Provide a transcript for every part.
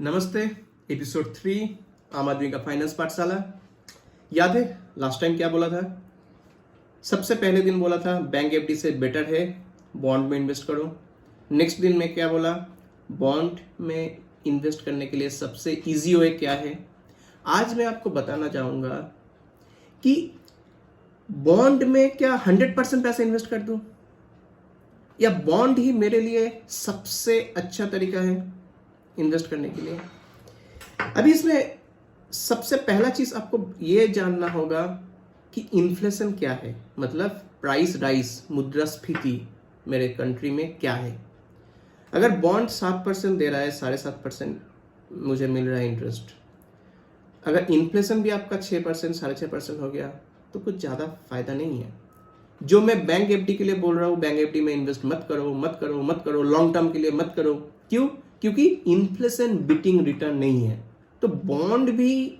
नमस्ते। एपिसोड 3 आम आदमी का फाइनेंस पाठशाला। याद है लास्ट टाइम क्या बोला था? सबसे पहले दिन बोला था बैंक एफडी से बेटर है बॉन्ड में इन्वेस्ट करो। नेक्स्ट दिन में क्या बोला? बॉन्ड में इन्वेस्ट करने के लिए सबसे इजी वे क्या है। आज मैं आपको बताना चाहूँगा कि बॉन्ड में क्या 100% पैसे इन्वेस्ट कर दूँ या बॉन्ड ही मेरे लिए सबसे अच्छा तरीका है इन्वेस्ट करने के लिए। अभी इसमें सबसे पहला चीज आपको यह जानना होगा कि इन्फ्लेशन क्या है, मतलब प्राइस राइज, मुद्रास्फीति मेरे कंट्री में क्या है। अगर बॉन्ड 7% दे रहा है, 7.5% मुझे मिल रहा है इंटरेस्ट, अगर इन्फ्लेशन भी आपका 6%, 6.5% हो गया तो कुछ ज़्यादा फायदा नहीं है। जो मैं बैंक एफडी के लिए बोल रहा हूँ, बैंक एफडी में इन्वेस्ट मत करो, मत करो, मत करो, लॉन्ग टर्म के लिए मत करो। क्यों? क्योंकि इन्फ्लेशन बीटिंग रिटर्न नहीं है। तो बॉन्ड भी,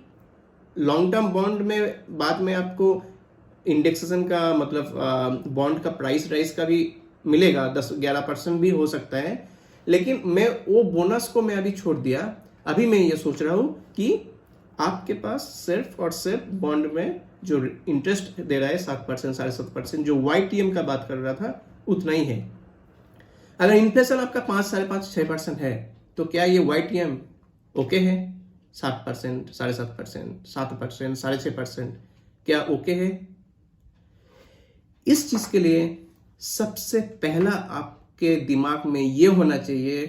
लॉन्ग टर्म बॉन्ड में बाद में आपको इंडेक्सेशन का मतलब बॉन्ड का प्राइस राइज का भी मिलेगा, 10-11% भी हो सकता है, लेकिन मैं वो बोनस को मैं अभी छोड़ दिया। अभी मैं ये सोच रहा हूँ कि आपके पास सिर्फ और सिर्फ बॉन्ड में जो इंटरेस्ट दे रहा है 7%, 7.5%, जो YTM का बात कर रहा था, उतना ही है। अगर इन्फ्लेशन आपका 5, 5.5, 6% है तो क्या ये YTM ओके है? 7%, 7.5%, 7%, 6.5% क्या ओके है? इस चीज के लिए सबसे पहला आपके दिमाग में ये होना चाहिए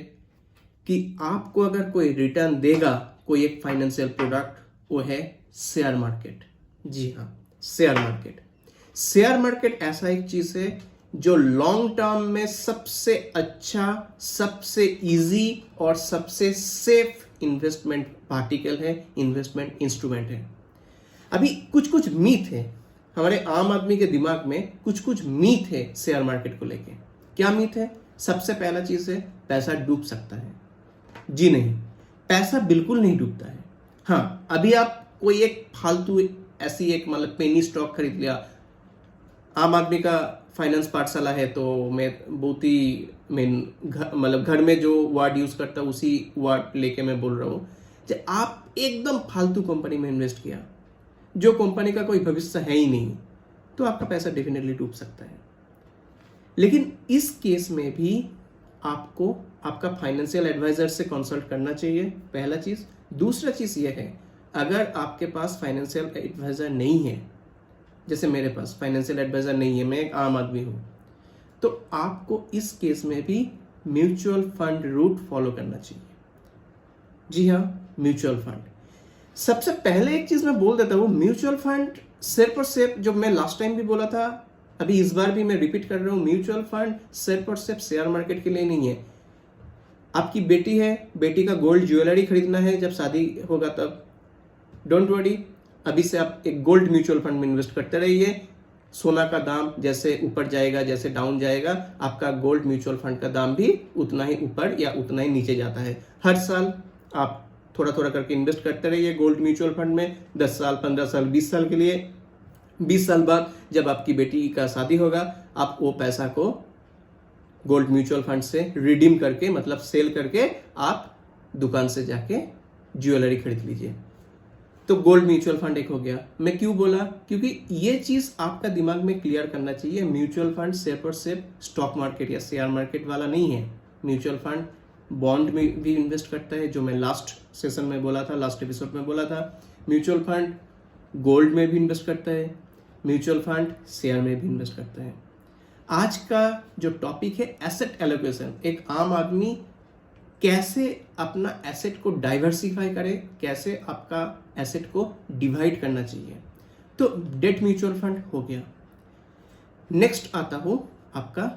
कि आपको अगर कोई रिटर्न देगा कोई एक फाइनेंशियल प्रोडक्ट, वो है शेयर मार्केट। जी हाँ, शेयर मार्केट। शेयर मार्केट ऐसा एक चीज है जो लॉन्ग टर्म में सबसे अच्छा, सबसे इजी और सबसे सेफ इन्वेस्टमेंट पार्टिकल है, इन्वेस्टमेंट इंस्ट्रूमेंट है। अभी कुछ कुछ मीथ है हमारे आम आदमी के दिमाग में, कुछ कुछ मीथ है शेयर मार्केट को लेके। क्या मीथ है? सबसे पहला चीज है पैसा डूब सकता है। जी नहीं, पैसा बिल्कुल नहीं डूबता है। हाँ, अभी आप कोई एक फालतू ऐसी एक मतलब पेनी स्टॉक खरीद लिया। आम आदमी का फाइनेंस पाठशाला है तो मैं बहुत ही मतलब घर में जो वर्ड यूज करता हूँ उसी वर्ड लेके मैं बोल रहा हूँ कि आप एकदम फालतू कंपनी में इन्वेस्ट किया, जो कंपनी का कोई भविष्य है ही नहीं, तो आपका पैसा डेफिनेटली डूब सकता है। लेकिन इस केस में भी आपको आपका फाइनेंशियल एडवाइजर से कंसल्ट करना चाहिए, पहला चीज। दूसरा चीज यह है, अगर आपके पास फाइनेंशियल एडवाइजर नहीं है, जैसे मेरे पास फाइनेंशियल एडवाइजर नहीं है, मैं एक आम आदमी हूं, तो आपको इस केस में भी म्यूचुअल फंड रूट फॉलो करना चाहिए। जी हाँ, म्यूचुअल फंड। सबसे पहले एक चीज मैं बोल देता हूं, म्यूचुअल फंड सिर्फ और सिर्फ, जो मैं लास्ट टाइम भी बोला था, अभी इस बार भी मैं रिपीट कर रहा हूं, म्यूचुअल फंड सिर्फ और सिर्फ शेयर मार्केट के लिए नहीं है। आपकी बेटी है, बेटी का गोल्ड ज्वेलरी खरीदना है जब शादी होगा तब, डोंट वरी, अभी से आप एक गोल्ड म्यूचुअल फंड में इन्वेस्ट करते रहिए। सोना का दाम जैसे ऊपर जाएगा, जैसे डाउन जाएगा, आपका गोल्ड म्यूचुअल फंड का दाम भी उतना ही ऊपर या उतना ही नीचे जाता है। हर साल आप थोड़ा थोड़ा करके इन्वेस्ट करते रहिए गोल्ड म्यूचुअल फंड में, 10 साल, 15 साल, 20 साल के लिए। 20 साल बाद जब आपकी बेटी का शादी होगा, आप वो पैसा को गोल्ड म्यूचुअल फंड से रिडीम करके, मतलब सेल करके, आप दुकान से जाके ज्वेलरी खरीद लीजिए। तो गोल्ड म्यूचुअल फंड एक हो गया। मैं क्यों बोला? क्योंकि ये चीज आपका दिमाग में क्लियर करना चाहिए। म्यूचुअल फंड सिर्फ और सिर्फ स्टॉक मार्केट या शेयर मार्केट वाला नहीं है। म्यूचुअल फंड बॉन्ड में भी इन्वेस्ट करता है, जो मैं लास्ट सेशन में बोला था, लास्ट एपिसोड में बोला था। म्यूचुअल फंड गोल्ड में भी इन्वेस्ट करता है, म्यूचुअल फंड शेयर में भी इन्वेस्ट करता है। आज का जो टॉपिक है एसेट एलोकेशन, एक आम आदमी कैसे अपना एसेट को डाइवर्सिफाई करे, कैसे आपका एसेट को डिवाइड करना चाहिए। तो डेट म्यूचुअल फंड हो गया। नेक्स्ट आता हो आपका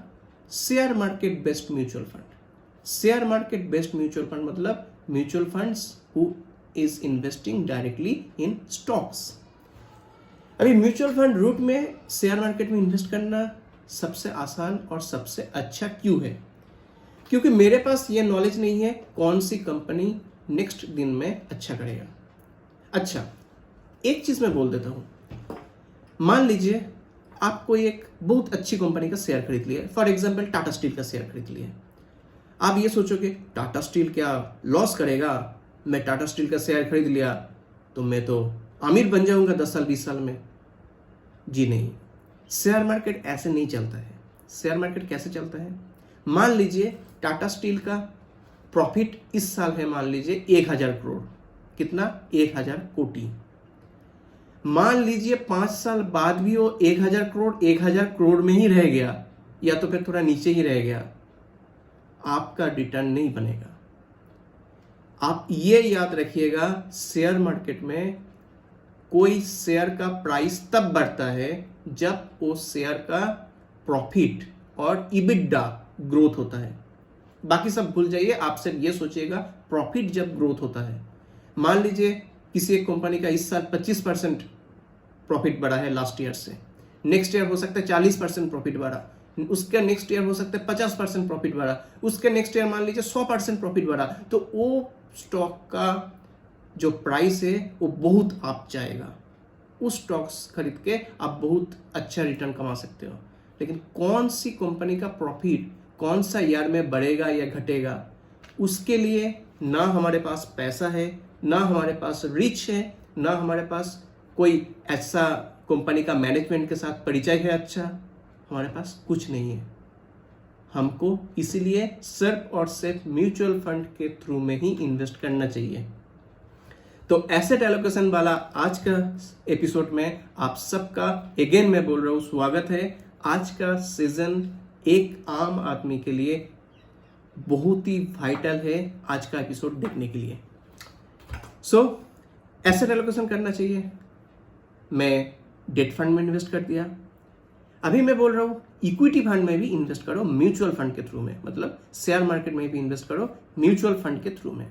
share market based mutual fund. Share market based mutual fund मतलब mutual funds who is investing directly in stocks. अभी म्यूचुअल फंड रूट में शेयर मार्केट में इन्वेस्ट करना सबसे आसान और सबसे अच्छा क्यों है? क्योंकि मेरे पास ये नॉलेज नहीं है कौन सी कंपनी नेक्स्ट दिन में अच्छा करेगा। अच्छा, एक चीज मैं बोल देता हूं। मान लीजिए आप कोई एक बहुत अच्छी कंपनी का शेयर खरीद लिया, फॉर एग्जांपल टाटा स्टील का शेयर खरीद लिया। आप ये सोचोगे टाटा स्टील क्या लॉस करेगा? मैं टाटा स्टील का शेयर खरीद लिया तो मैं तो अमीर बन जाऊंगा 10 साल 20 साल में। जी नहीं, शेयर मार्केट ऐसे नहीं चलता है। शेयर मार्केट कैसे चलता है? मान लीजिए टाटा स्टील का प्रॉफिट इस साल है, मान लीजिए 1000 करोड़। कितना? 1000 कोटी। मान लीजिए 5 साल बाद भी वो 1000 करोड़ 1000 करोड़ में ही रह गया, या तो फिर थोड़ा नीचे ही रह गया, आपका रिटर्न नहीं बनेगा। आप ये याद रखिएगा, शेयर मार्केट में कोई शेयर का प्राइस तब बढ़ता है जब वो शेयर का प्रॉफिट और इबिडा ग्रोथ होता है। बाकी सब भूल जाइए, आप सिर्फ ये सोचिएगा प्रॉफिट जब ग्रोथ होता है। मान लीजिए किसी एक कंपनी का इस साल 25% प्रॉफिट बढ़ा है लास्ट ईयर से, नेक्स्ट ईयर हो सकता है 40% प्रॉफिट बढ़ा, उसके नेक्स्ट ईयर हो सकता है 50% प्रॉफिट बढ़ा, उसके नेक्स्ट ईयर मान लीजिए 100% प्रॉफिट बढ़ा, तो वो स्टॉक का जो प्राइस है वो बहुत अप जाएगा। उस स्टॉक्स खरीद के आप बहुत अच्छा रिटर्न कमा सकते हो। लेकिन कौन सी कंपनी का प्रॉफिट कौन सा ईयर में बढ़ेगा या घटेगा, उसके लिए ना हमारे पास पैसा है, ना हमारे पास रिच है, ना हमारे पास कोई ऐसा कंपनी का मैनेजमेंट के साथ परिचय है अच्छा, हमारे पास कुछ नहीं है। हमको इसीलिए सिर्फ और सिर्फ म्यूचुअल फंड के थ्रू में ही इन्वेस्ट करना चाहिए। तो एसेट एलोकेशन वाला आज का एपिसोड में आप सबका अगेन मैं बोल रहा हूँ स्वागत है। आज का सीजन एक आम आदमी के लिए बहुत ही वाइटल है, आज का एपिसोड देखने के लिए। एसेट एलोकेशन करना चाहिए। मैं डेट फंड में इन्वेस्ट कर दिया, अभी मैं बोल रहा हूँ इक्विटी फंड में भी इन्वेस्ट करो म्यूचुअल फंड के थ्रू में, मतलब शेयर मार्केट में भी इन्वेस्ट करो म्यूचुअल फंड के थ्रू में।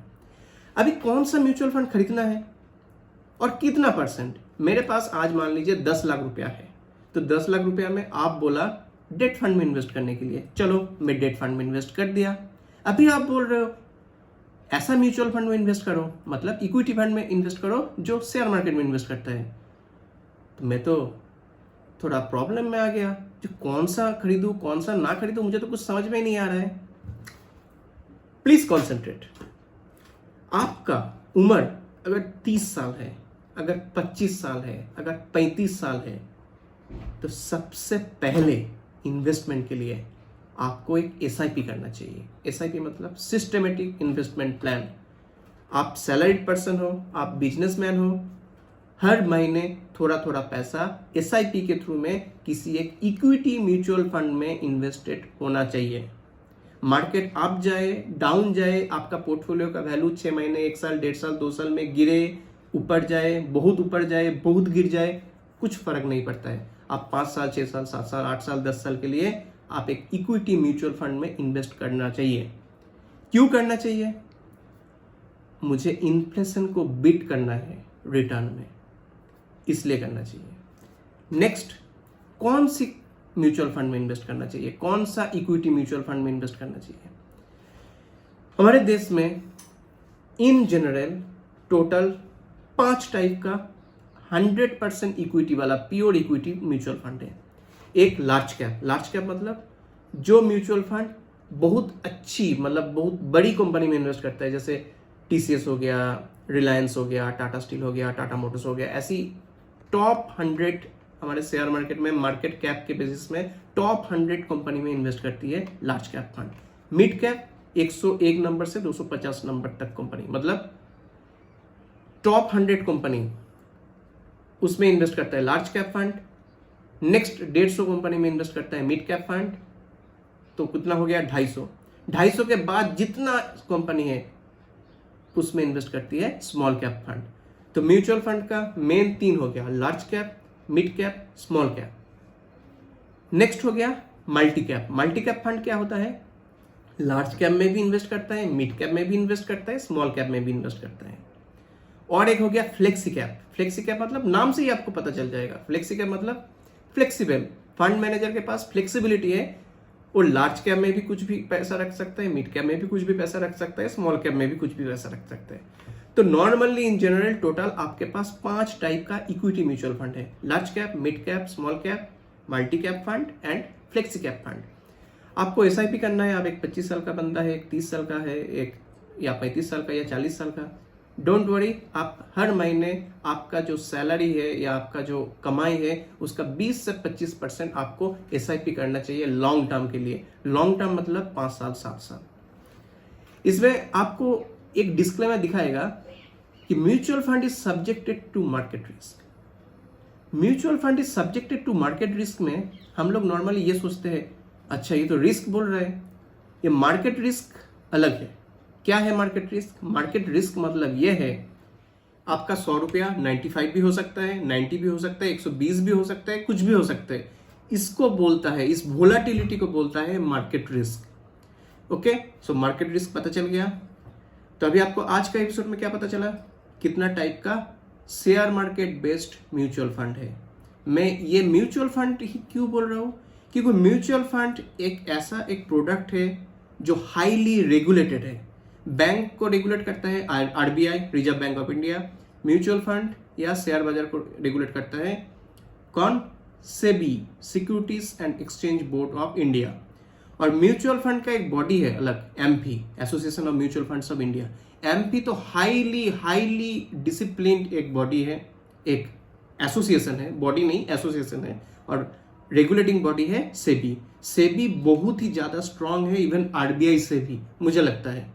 अभी कौन सा म्यूचुअल फंड खरीदना है और कितना परसेंट? मेरे पास आज मान लीजिए 10 लाख रुपया है, तो 10 लाख रुपया में आप बोला डेट फंड में इन्वेस्ट करने के लिए, चलो मैं डेट फंड में इन्वेस्ट कर दिया। अभी आप बोल रहे हो ऐसा म्यूचुअल फंड में इन्वेस्ट करो, मतलब इक्विटी फंड में इन्वेस्ट करो जो शेयर मार्केट में इन्वेस्ट करता है। तो मैं तो थोड़ा प्रॉब्लम में आ गया, जो कौन सा खरीदूं कौन सा ना खरीदूं, मुझे तो कुछ समझ में ही नहीं आ रहा है। Please concentrate. आपका उम्र अगर 30 साल है, अगर 25 साल है, अगर 35 साल है, तो सबसे पहले इन्वेस्टमेंट के लिए आपको एक SIP करना चाहिए। SIP मतलब सिस्टमेटिक इन्वेस्टमेंट प्लान। आप सैलरीड पर्सन हो, आप बिजनेसमैन हो, हर महीने थोड़ा थोड़ा पैसा SIP के थ्रू में किसी एक इक्विटी म्यूचुअल फंड में इन्वेस्टेड होना चाहिए। मार्केट अप जाए डाउन जाए, आपका पोर्टफोलियो का वैल्यू 6 महीने 1 साल 1.5 साल 2 साल में गिरे, ऊपर जाए, बहुत ऊपर जाए, बहुत गिर जाए, कुछ फर्क नहीं पड़ता है। आप 5 साल 6 साल 7 साल 8 साल 10 साल के लिए आप एक इक्विटी म्यूचुअल फंड में इन्वेस्ट करना चाहिए। क्यों करना चाहिए? मुझे इन्फ्लेशन को बीट करना है रिटर्न में, इसलिए करना चाहिए। नेक्स्ट, कौन सी म्यूचुअल फंड में इन्वेस्ट करना चाहिए, कौन सा इक्विटी म्यूचुअल फंड में इन्वेस्ट करना चाहिए? हमारे देश में इन जनरल टोटल 5 टाइप का 100% इक्विटी वाला प्योर इक्विटी म्यूचुअल फंड है। एक लार्ज कैप मतलब जो म्यूचुअल फंड बहुत अच्छी, मतलब बहुत बड़ी कंपनी में इन्वेस्ट करता है, जैसे TCS हो गया, रिलायंस हो गया, टाटा स्टील हो गया, टाटा मोटर्स हो गया, ऐसी टॉप 100 हमारे शेयर मार्केट में मार्केट कैप के बेसिस में टॉप 100 कंपनी में इन्वेस्ट करती है large cap fund. Mid cap 101 number से 250 नंबर तक कंपनी, मतलब टॉप 100 कंपनी, उसमें इन्वेस्ट करता है large cap fund. Next 150 company में इन्वेस्ट करता है मिड कैप फंड, तो कितना हो गया 250 के बाद जितना कंपनी है उसमें इन्वेस्ट करती है स्मॉल कैप फंड। तो म्यूचुअल फंड का मेन 3 हो गया, large cap, mid cap, small cap. Next हो गया multi cap. Multi cap fund क्या होता है? लार्ज कैप में भी इन्वेस्ट करता है, मिड कैप में भी इन्वेस्ट करता है, स्मॉल कैप में भी इन्वेस्ट करता है। और एक हो गया फ्लेक्सी कैप। फ्लेक्सी कैप मतलब नाम से ही आपको पता चल जाएगा, फ्लेक्सी कैप मतलब फ्लेक्सिबल। फंड मैनेजर के पास फ्लेक्सिबिलिटी है, वो लार्ज कैप में भी कुछ भी पैसा रख सकता है, मिड कैप में भी कुछ भी पैसा रख सकता है, स्मॉल कैप में भी कुछ भी पैसा रख सकता है। तो नॉर्मली इन जनरल टोटल आपके पास 5 टाइप का इक्विटी म्यूचुअल फंड है, large cap, mid cap, small cap, multi cap fund and flexi cap fund. आपको SIP करना है, आप एक 25 साल का बंदा है, एक 30 साल का है, एक या 35 साल का या 40 साल का, डोंट वरी, आप हर महीने आपका जो सैलरी है या आपका जो कमाई है उसका 20 से 25% आपको SIP करना चाहिए लॉन्ग टर्म के लिए। लॉन्ग टर्म मतलब 5 साल 7 साल। इसमें आपको एक डिस्क्लेमर दिखाएगा कि mutual fund is subjected to market risk. Mutual fund is subjected to market risk में हम लोग नॉर्मली ये सोचते हैं, अच्छा ये तो रिस्क बोल रहे हैं, ये मार्केट रिस्क अलग है। क्या है मार्केट रिस्क? मार्केट रिस्क मतलब ये है आपका 100 रुपया 95 भी हो सकता है, 90 भी हो सकता है, 120 भी हो सकता है, कुछ भी हो सकता है। इसको बोलता है, इस वोलाटिलिटी को बोलता है market risk. Okay, so market risk पता चल गया। तो अभी आपको आज का एपिसोड में क्या पता चला? कितना टाइप का share market based mutual fund है। मैं ये म्यूचुअल फंड ही क्यों बोल रहा हूं? क्योंकि म्यूचुअल फंड एक ऐसा एक प्रोडक्ट है जो हाईली रेगुलेटेड है। बैंक को रेगुलेट करता है RBI, reserve bank of India. Mutual fund या शेयर बाजार को रेगुलेट करता है कौन? SEBI, securities and exchange board of India. और म्यूचुअल फंड का एक बॉडी है अलग, MP, association of mutual funds of India. MP तो हाईली डिसिप्लिन्ड एक बॉडी है, एक एसोसिएशन है, बॉडी नहीं एसोसिएशन है। और रेगुलेटिंग बॉडी है सेबी। सेबी बहुत ही ज्यादा स्ट्रांग है, इवन RBI से भी मुझे लगता है।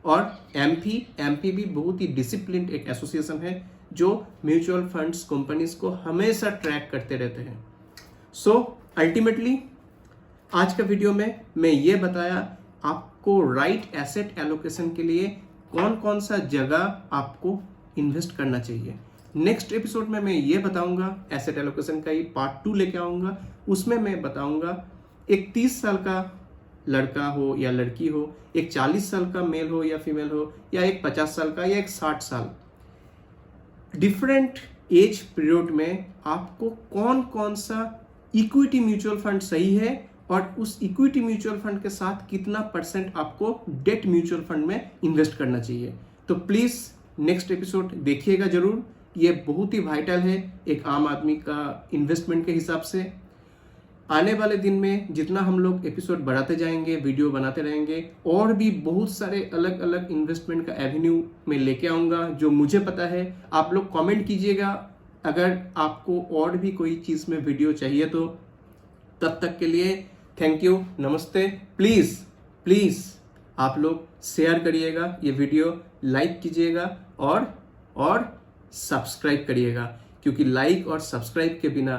और MP भी बहुत ही डिसिप्लिन्ड एक एसोसिएशन है जो म्यूचुअल फंड्स कंपनीज को हमेशा ट्रैक करते रहते हैं। सो अल्टीमेटली आज का वीडियो में मैं ये बताया आपको राइट एसेट एलोकेशन के लिए कौन कौन सा जगह आपको इन्वेस्ट करना चाहिए। नेक्स्ट एपिसोड में मैं ये बताऊंगा, एसेट एलोकेशन का ही पार्ट 2 लेके आऊंगा। उसमें मैं बताऊंगा एक 30 साल का लड़का हो या लड़की हो, एक 40 साल का मेल हो या फीमेल हो, या एक 50 साल का या एक 60 साल, डिफरेंट एज पीरियड में आपको कौन कौन सा इक्विटी म्यूचुअल फंड सही है और उस इक्विटी म्यूचुअल फंड के साथ कितना % आपको डेट म्यूचुअल फंड में इन्वेस्ट करना चाहिए। तो प्लीज नेक्स्ट एपिसोड देखिएगा जरूर। ये बहुत ही वाइटल है एक आम आदमी का इन्वेस्टमेंट के हिसाब से। आने वाले दिन में जितना हम लोग एपिसोड बढ़ाते जाएंगे, वीडियो बनाते रहेंगे, और भी बहुत सारे अलग अलग इन्वेस्टमेंट का एवेन्यू में लेके आऊँगा जो मुझे पता है। आप लोग कमेंट कीजिएगा अगर आपको और भी कोई चीज़ में वीडियो चाहिए तो। तब तक के लिए थैंक यू, नमस्ते। प्लीज़ आप लोग शेयर करिएगा ये वीडियो, लाइक कीजिएगा और सब्सक्राइब करिएगा, क्योंकि लाइक और सब्सक्राइब के बिना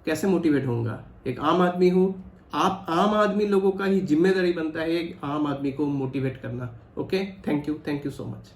कैसे मोटिवेट होऊंगा। एक आम आदमी हूँ, आप आम आदमी लोगों का ही जिम्मेदारी बनता है एक आम आदमी को मोटिवेट करना। Okay, thank you so much.